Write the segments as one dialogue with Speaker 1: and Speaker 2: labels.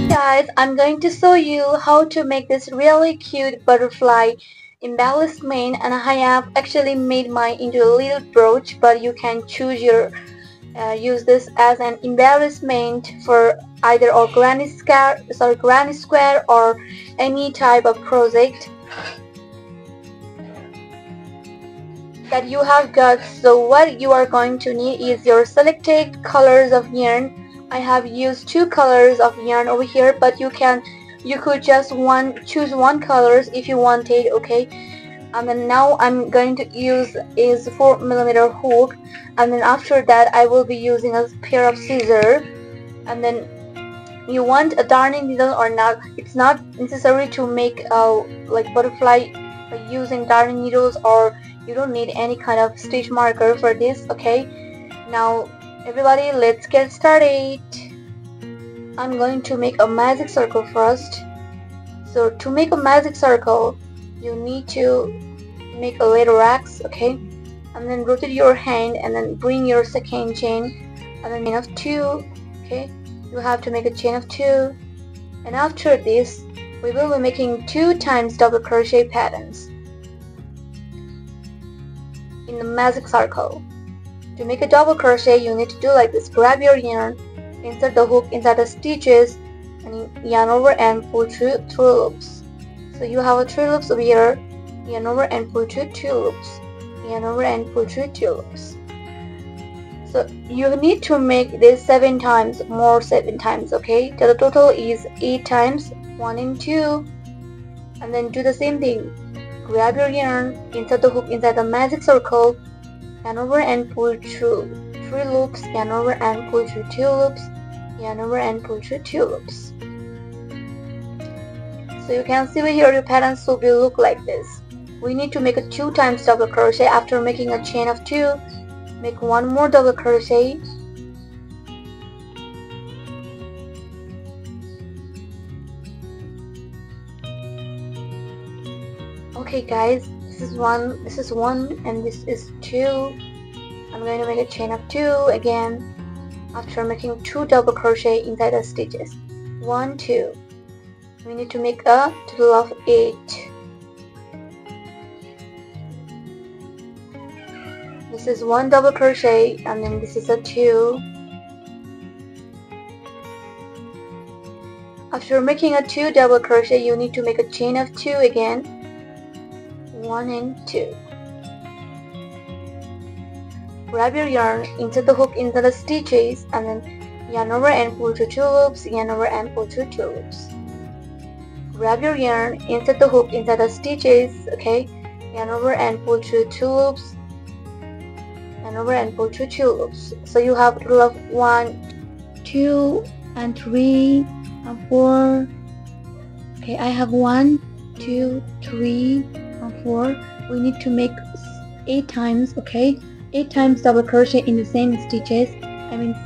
Speaker 1: Guys, I'm going to show you how to make this really cute butterfly embellishment, and I have actually made mine into a little brooch, but you can choose your use this as an embellishment for either a granny square or any type of project that you have got. So what you are going to need is your selected colors of yarn. I have used 2 colors of yarn over here, but you could just choose one colors if you wanted, okay? And then now I'm going to use is 4mm hook, and then after that I will be using a pair of scissors. And then you want a darning needle or not, it's not necessary to make like butterfly by using darning needles, or you don't need any kind of stitch marker for this, okay? Now everybody, let's get started. I'm going to make a magic circle first. So to make a magic circle you need to make a letter X, okay? And then rotate your hand and then bring your second chain and then chain of 2, okay? You have to make a chain of 2, and after this we will be making 2 times double crochet patterns in the magic circle. To make a double crochet you need to do like this: grab your yarn, insert the hook inside the stitches, and yarn over and pull through 3 loops. So you have a 3 loops over here, yarn over and pull through 2 loops, yarn over and pull through 2 loops. So you need to make this 7 times, more 7 times, okay? So the total is 8 times, 1 and 2. And then do the same thing. Grab your yarn, insert the hook inside the magic circle, yarn over and pull through 3 loops, yarn over and pull through 2 loops, yarn over and pull through 2 loops. So you can see over here your pattern should look like this. We need to make a 2 times double crochet. After making a chain of 2, make 1 more double crochet, okay guys, this is one and this is 2. I'm going to make a chain of 2 again after making 2 double crochet inside the stitches. 1, 2. We need to make a total of 8. This is 1 double crochet and then this is a 2. After making a 2 double crochet you need to make a chain of 2 again. 1 and 2. Grab your yarn, insert the hook into the stitches, and then yarn over and pull through 2 loops, yarn over and pull through 2 loops. Grab your yarn, insert the hook inside the stitches, okay? Yarn over and pull through 2 loops, yarn over and pull through 2 loops. So you have a total of 1, 2, and 3, and 4. Okay, I have 1, 2, 3, and 4. We need to make 8 times, okay? 8 times double crochet in the same stitches,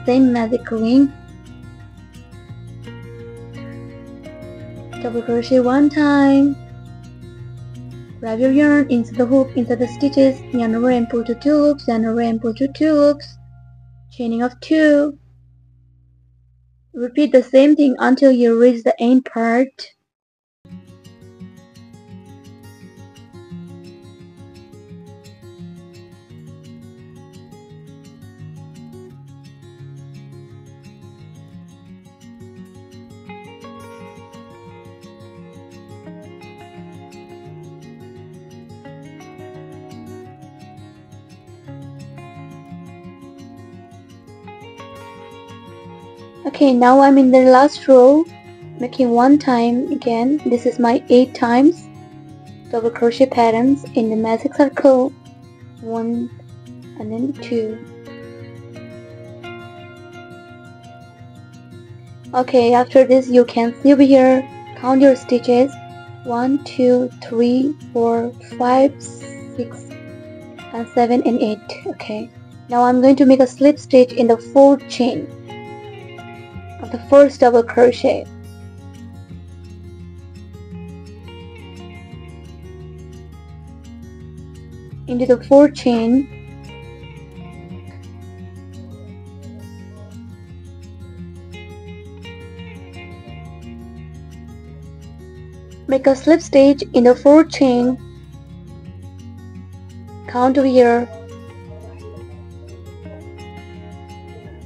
Speaker 1: same magic ring. Double crochet 1 time, grab your yarn, insert the hook inside the stitches, yarn over and pull through 2 loops, yarn over and pull through 2 loops, chaining of 2. Repeat the same thing until you reach the end part. Okay, now I'm in the last row, making 1 time again. This is my 8 times double crochet patterns in the magic circle. 1 and then 2. Okay, after this you can see over here, count your stitches. 1, 2, 3, 4, 5, 6, and 7 and 8. Okay, now I'm going to make a slip stitch in the 4th chain of the first double crochet. Into the 4th chain, Make a slip stitch in the 4th chain. Count over here.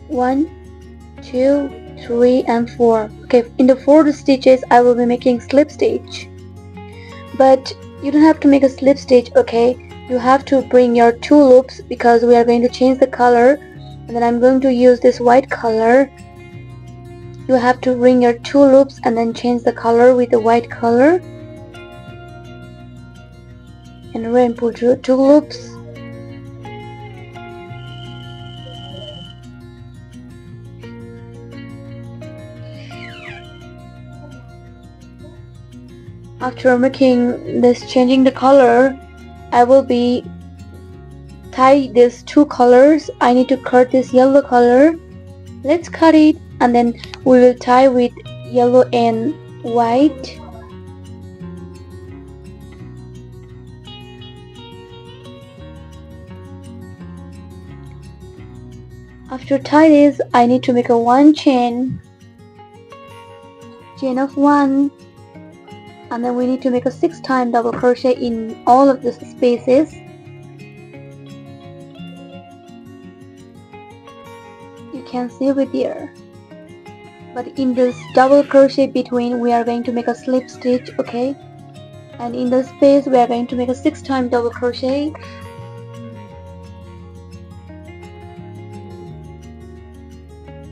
Speaker 1: 1, 2, 3 and 4. Okay, in the 4 stitches I will be making slip stitch. But you don't have to make a slip stitch, okay? You have to bring your 2 loops because we are going to change the color, and then I'm going to use this white color. You have to bring your 2 loops and then change the color with the white color. And then put your 2 loops. After making this, changing the color, I will be tie these 2 colors. I need to cut this yellow color. Let's cut it and then we will tie with yellow and white. After tie this, I need to make a 1 chain of 1, and then we need to make a 6 time double crochet in all of the spaces. You can see over there. But in this double crochet between, we are going to make a slip stitch, okay? And in the space, we are going to make a 6 time double crochet.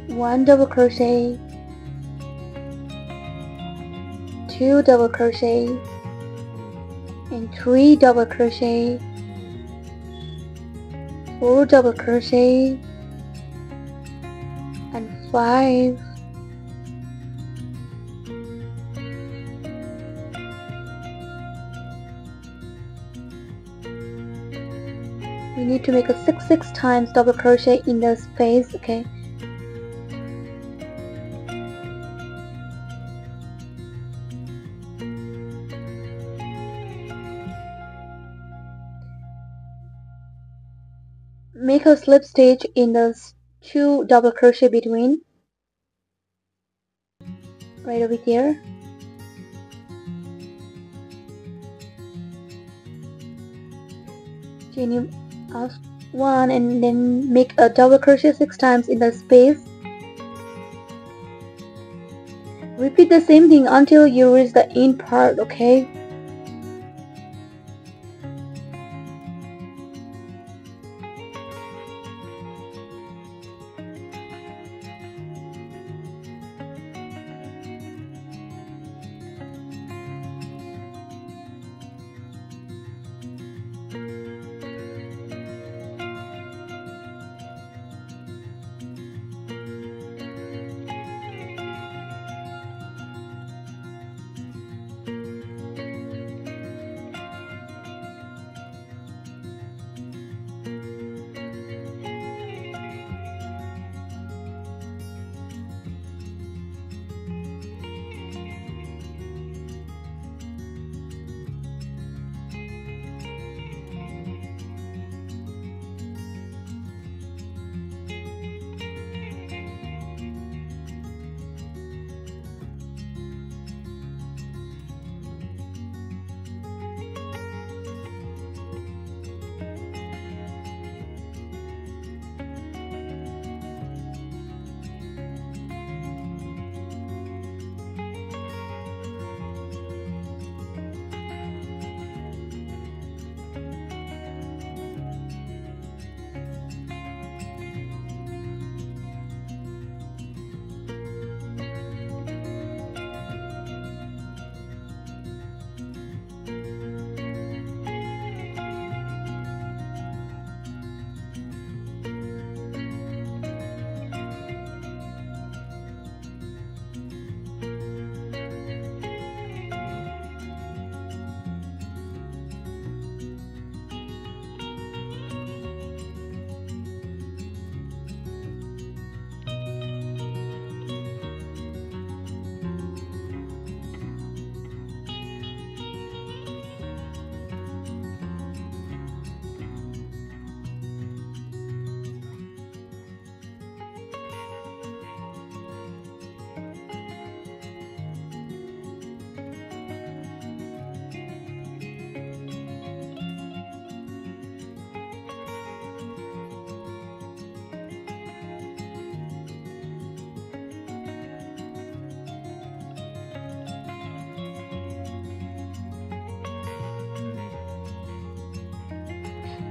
Speaker 1: One double crochet, 2 double crochet, and 3 double crochet, 4 double crochet, and 5. We need to make a 6 times double crochet in the space, okay? Make a slip stitch in the 2 double crochet between, right over here. Chain off 1 and then make a double crochet 6 times in the space. Repeat the same thing until you reach the end part, okay?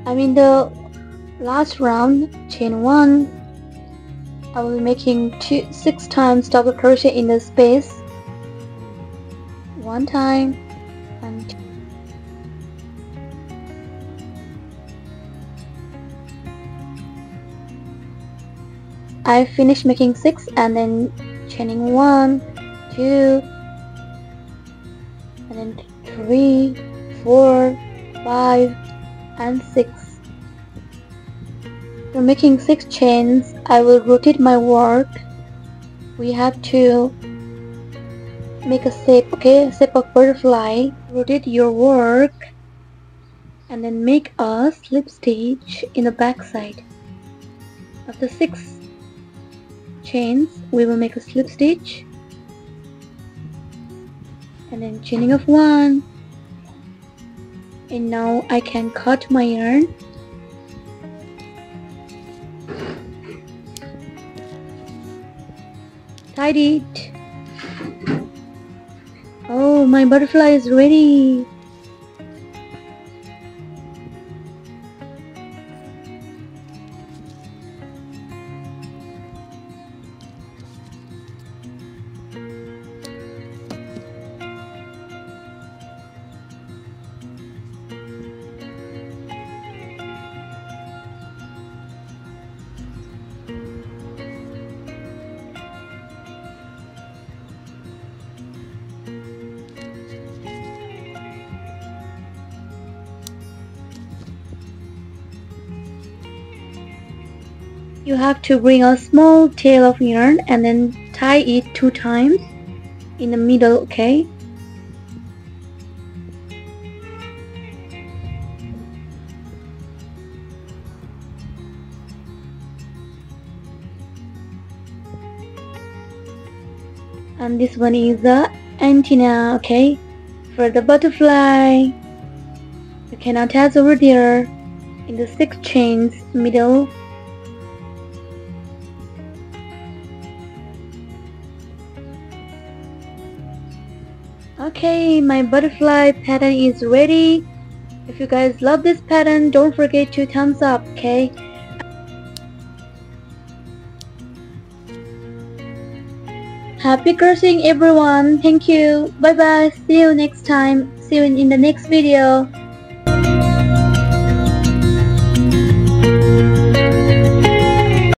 Speaker 1: I'm in the last round, chain 1. I will be making 6 times double crochet in the space. 1 time and 2. I finished making 6 and then chaining 1, 2, and then 3, 4, 5, and 6. For making 6 chains, I will rotate my work. We have to make a shape, okay, a shape of butterfly. Rotate your work and then make a slip stitch in the back side. After 6 chains, we will make a slip stitch and then chaining of 1, and now I can cut my yarn. Tied it. Oh, my butterfly is ready. You have to bring a small tail of yarn and then tie it 2 times in the middle, okay? And this one is the antenna, okay? For the butterfly, you can attach over there in the 6 chains middle. Okay, my butterfly pattern is ready. If you guys love this pattern, don't forget to thumbs up, okay? Happy crocheting everyone. Thank you. Bye bye. See you next time. See you in the next video.